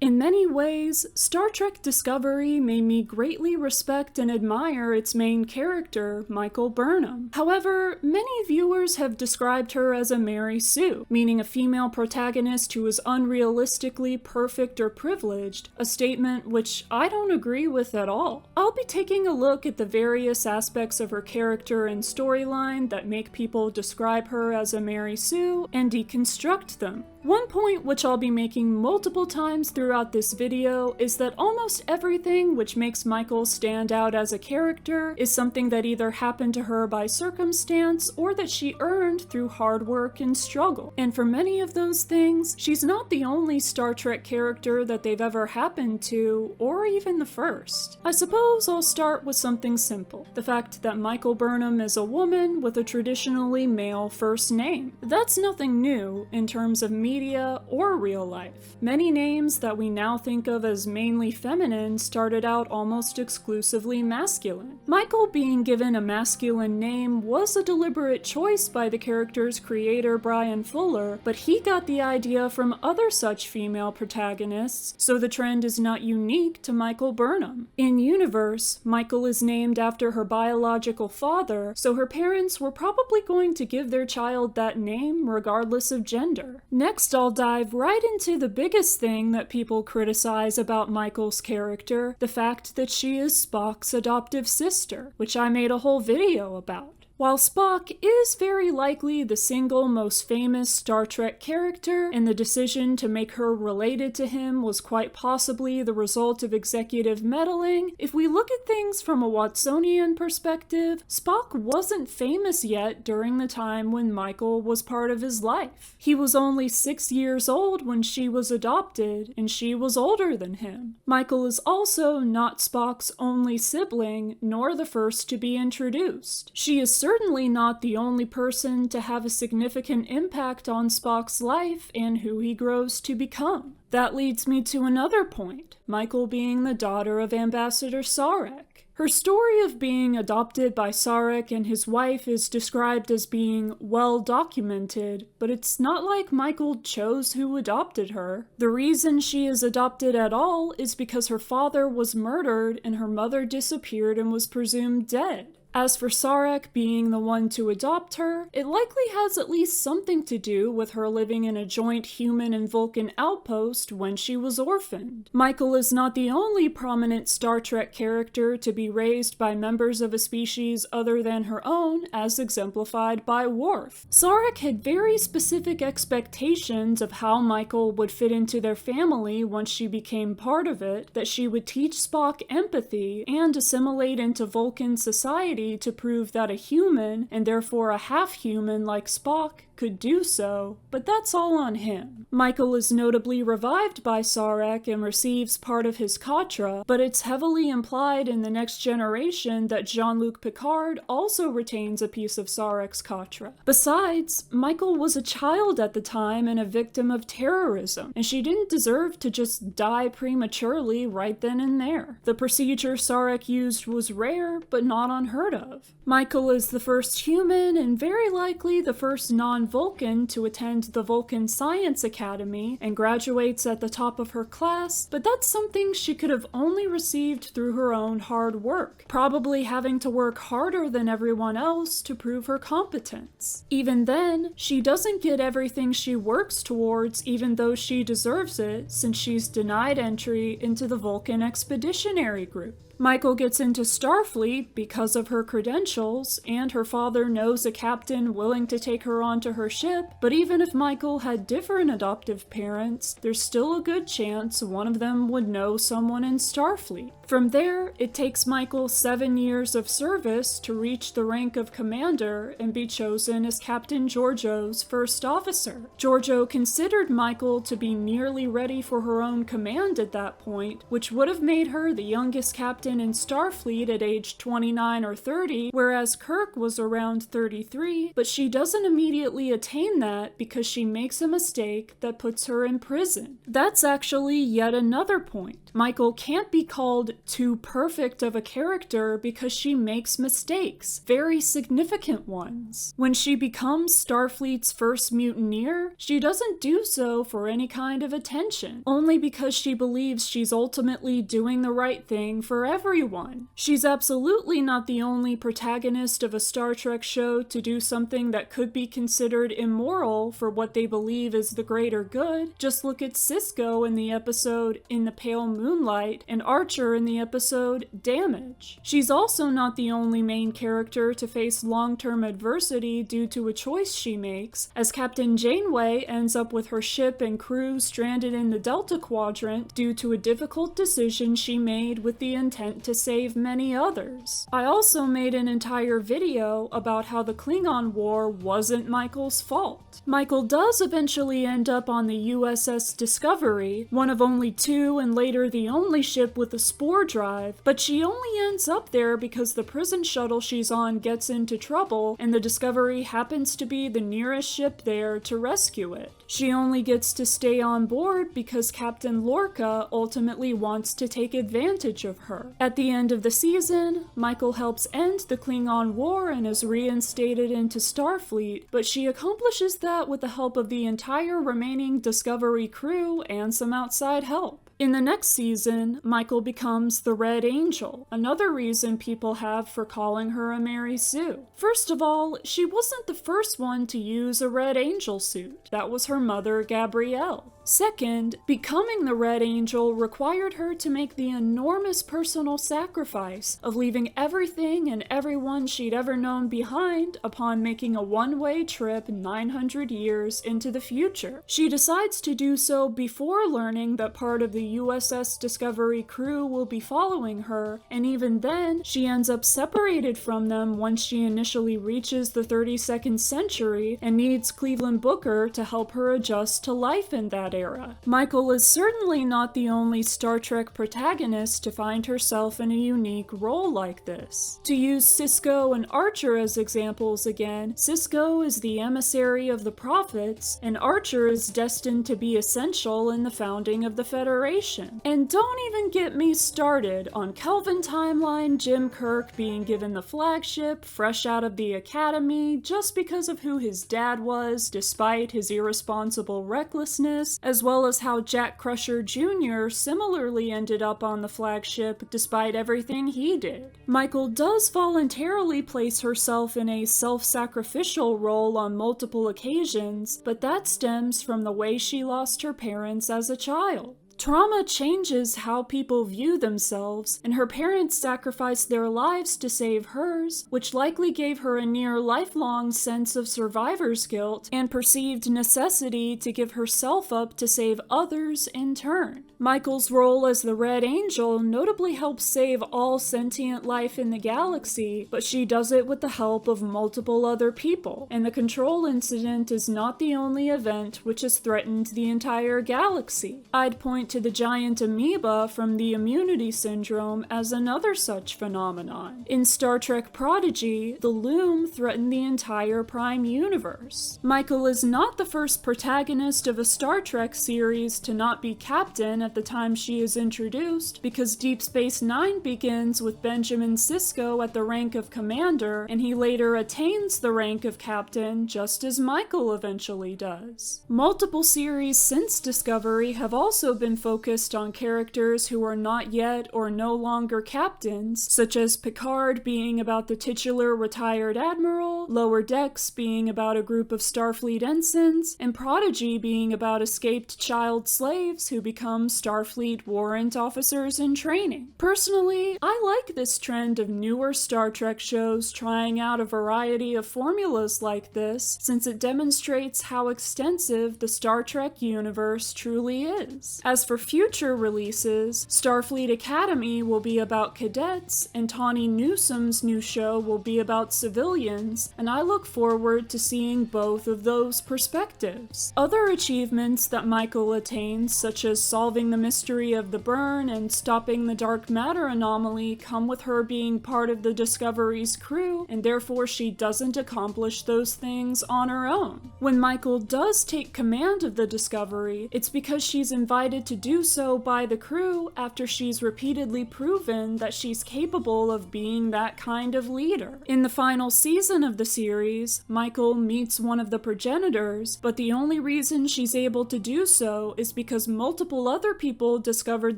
In many ways, Star Trek Discovery made me greatly respect and admire its main character, Michael Burnham. However, many viewers have described her as a Mary Sue, meaning a female protagonist who is unrealistically perfect or privileged, a statement which I don't agree with at all. I'll be taking a look at the various aspects of her character and storyline that make people describe her as a Mary Sue and deconstruct them. One point which I'll be making multiple times throughout this video is that almost everything which makes Michael stand out as a character is something that either happened to her by circumstance or that she earned through hard work and struggle. And for many of those things, she's not the only Star Trek character that they've ever happened to, or even the first. I suppose I'll start with something simple. The fact that Michael Burnham is a woman with a traditionally male first name. That's nothing new in terms of media or real life. Many names that we now think of as mainly feminine started out almost exclusively masculine. Michael being given a masculine name was a deliberate choice by the character's creator Brian Fuller, but he got the idea from other such female protagonists, so the trend is not unique to Michael Burnham. In universe, Michael is named after her biological father, so her parents were probably going to give their child that name regardless of gender. Next, I'll dive right into the biggest thing that people criticize about Michael's character, the fact that she is Spock's adoptive sister, which I made a whole video about. While Spock is very likely the single most famous Star Trek character, and the decision to make her related to him was quite possibly the result of executive meddling, if we look at things from a Watsonian perspective, Spock wasn't famous yet during the time when Michael was part of his life. He was only 6 years old when she was adopted, and she was older than him. Michael is also not Spock's only sibling, nor the first to be introduced. She is certainly not the only person to have a significant impact on Spock's life and who he grows to become. That leads me to another point, Michael being the daughter of Ambassador Sarek. Her story of being adopted by Sarek and his wife is described as being well documented, but it's not like Michael chose who adopted her. The reason she is adopted at all is because her father was murdered and her mother disappeared and was presumed dead. As for Sarek being the one to adopt her, it likely has at least something to do with her living in a joint human and Vulcan outpost when she was orphaned. Michael is not the only prominent Star Trek character to be raised by members of a species other than her own, as exemplified by Worf. Sarek had very specific expectations of how Michael would fit into their family once she became part of it, that she would teach Spock empathy and assimilate into Vulcan society to prove that a human, and therefore a half-human like Spock, could do so, but that's all on him. Michael is notably revived by Sarek and receives part of his katra, but it's heavily implied in The Next Generation that Jean-Luc Picard also retains a piece of Sarek's katra. Besides, Michael was a child at the time and a victim of terrorism, and she didn't deserve to just die prematurely right then and there. The procedure Sarek used was rare, but not unheard of. Michael is the first human and very likely the first non-Vulcan to attend the Vulcan Science Academy and graduates at the top of her class, but that's something she could have only received through her own hard work, probably having to work harder than everyone else to prove her competence. Even then, she doesn't get everything she works towards even though she deserves it, since she's denied entry into the Vulcan Expeditionary Group. Michael gets into Starfleet because of her credentials, and her father knows a captain willing to take her onto her ship, but even if Michael had different adoptive parents, there's still a good chance one of them would know someone in Starfleet. From there, it takes Michael 7 years of service to reach the rank of commander and be chosen as Captain Georgiou's first officer. Georgiou considered Michael to be nearly ready for her own command at that point, which would have made her the youngest captain captain in Starfleet at age 29 or 30, whereas Kirk was around 33, but she doesn't immediately attain that because she makes a mistake that puts her in prison. That's actually yet another point. Michael can't be called too perfect of a character because she makes mistakes, very significant ones. When she becomes Starfleet's first mutineer, she doesn't do so for any kind of attention, only because she believes she's ultimately doing the right thing for everyone. She's absolutely not the only protagonist of a Star Trek show to do something that could be considered immoral for what they believe is the greater good. Just look at Sisko in the episode In the Pale Moonlight and Archer in the episode Damage. She's also not the only main character to face long-term adversity due to a choice she makes, as Captain Janeway ends up with her ship and crew stranded in the Delta Quadrant due to a difficult decision she made with the intent to save many others. I also made an entire video about how the Klingon War wasn't Michael's fault. Michael does eventually end up on the USS Discovery, one of only two and later the only ship with a spore drive, but she only ends up there because the prison shuttle she's on gets into trouble and the Discovery happens to be the nearest ship there to rescue it. She only gets to stay on board because Captain Lorca ultimately wants to take advantage of her. At the end of the season, Michael helps end the Klingon War and is reinstated into Starfleet, but she accomplishes that with the help of the entire remaining Discovery crew and some outside help. In the next season, Michael becomes the Red Angel, another reason people have for calling her a Mary Sue. First of all, she wasn't the first one to use a Red Angel suit. That was her mother, Gabrielle. Second, becoming the Red Angel required her to make the enormous personal sacrifice of leaving everything and everyone she'd ever known behind upon making a one-way trip 900 years into the future. She decides to do so before learning that part of the USS Discovery crew will be following her, and even then, she ends up separated from them once she initially reaches the 32nd century and needs Cleveland Booker to help her adjust to life in that era. Michael is certainly not the only Star Trek protagonist to find herself in a unique role like this. To use Sisko and Archer as examples again, Sisko is the emissary of the Prophets, and Archer is destined to be essential in the founding of the Federation. And don't even get me started on Kelvin Timeline Jim Kirk being given the flagship fresh out of the academy just because of who his dad was, despite his irresponsible recklessness, as well as how Jack Crusher Jr. similarly ended up on the flagship despite everything he did. Michael does voluntarily place herself in a self-sacrificial role on multiple occasions, but that stems from the way she lost her parents as a child. Trauma changes how people view themselves, and her parents sacrificed their lives to save hers, which likely gave her a near lifelong sense of survivor's guilt and perceived necessity to give herself up to save others in turn. Michael's role as the Red Angel notably helps save all sentient life in the galaxy, but she does it with the help of multiple other people, and the Control incident is not the only event which has threatened the entire galaxy. I'd point to the giant amoeba from the Immunity Syndrome as another such phenomenon. In Star Trek Prodigy, the Loom threatened the entire Prime Universe. Michael is not the first protagonist of a Star Trek series to not be captain at the time she is introduced, because Deep Space Nine begins with Benjamin Sisko at the rank of commander, and he later attains the rank of captain just as Michael eventually does. Multiple series since Discovery have also been focused on characters who are not yet or no longer captains, such as Picard being about the titular retired admiral, Lower Decks being about a group of Starfleet ensigns, and Prodigy being about escaped child slaves who become Starfleet warrant officers in training. Personally, I like this trend of newer Star Trek shows trying out a variety of formulas like this, since it demonstrates how extensive the Star Trek universe truly is. As for future releases, Starfleet Academy will be about cadets, and Tawny Newsom's new show will be about civilians, and I look forward to seeing both of those perspectives. Other achievements that Michael attains, such as solving solving the mystery of the burn and stopping the dark matter anomaly come with her being part of the Discovery's crew, and therefore she doesn't accomplish those things on her own. When Michael does take command of the Discovery, it's because she's invited to do so by the crew after she's repeatedly proven that she's capable of being that kind of leader. In the final season of the series, Michael meets one of the progenitors, but the only reason she's able to do so is because multiple other people discovered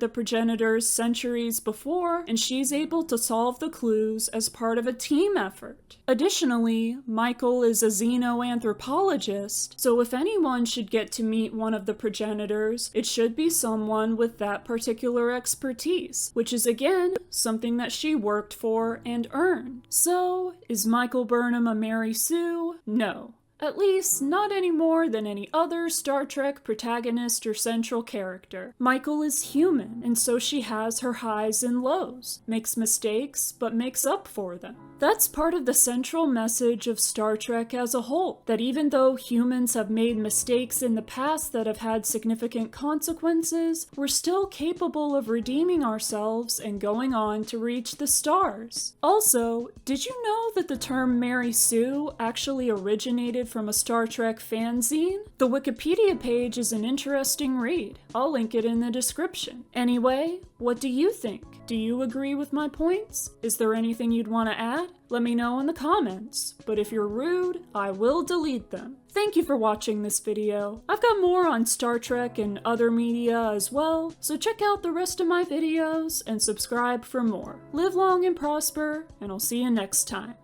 the progenitors centuries before, and she's able to solve the clues as part of a team effort. Additionally, Michael is a xenoanthropologist, so if anyone should get to meet one of the progenitors, it should be someone with that particular expertise, which is again something that she worked for and earned. So, is Michael Burnham a Mary Sue? No. At least, not any more than any other Star Trek protagonist or central character. Michael is human, and so she has her highs and lows, makes mistakes, but makes up for them. That's part of the central message of Star Trek as a whole, that even though humans have made mistakes in the past that have had significant consequences, we're still capable of redeeming ourselves and going on to reach the stars. Also, did you know that the term Mary Sue actually originated from a Star Trek fanzine? The Wikipedia page is an interesting read. I'll link it in the description. Anyway, what do you think? Do you agree with my points? Is there anything you'd want to add? Let me know in the comments, but if you're rude, I will delete them. Thank you for watching this video. I've got more on Star Trek and other media as well, so check out the rest of my videos and subscribe for more. Live long and prosper, and I'll see you next time.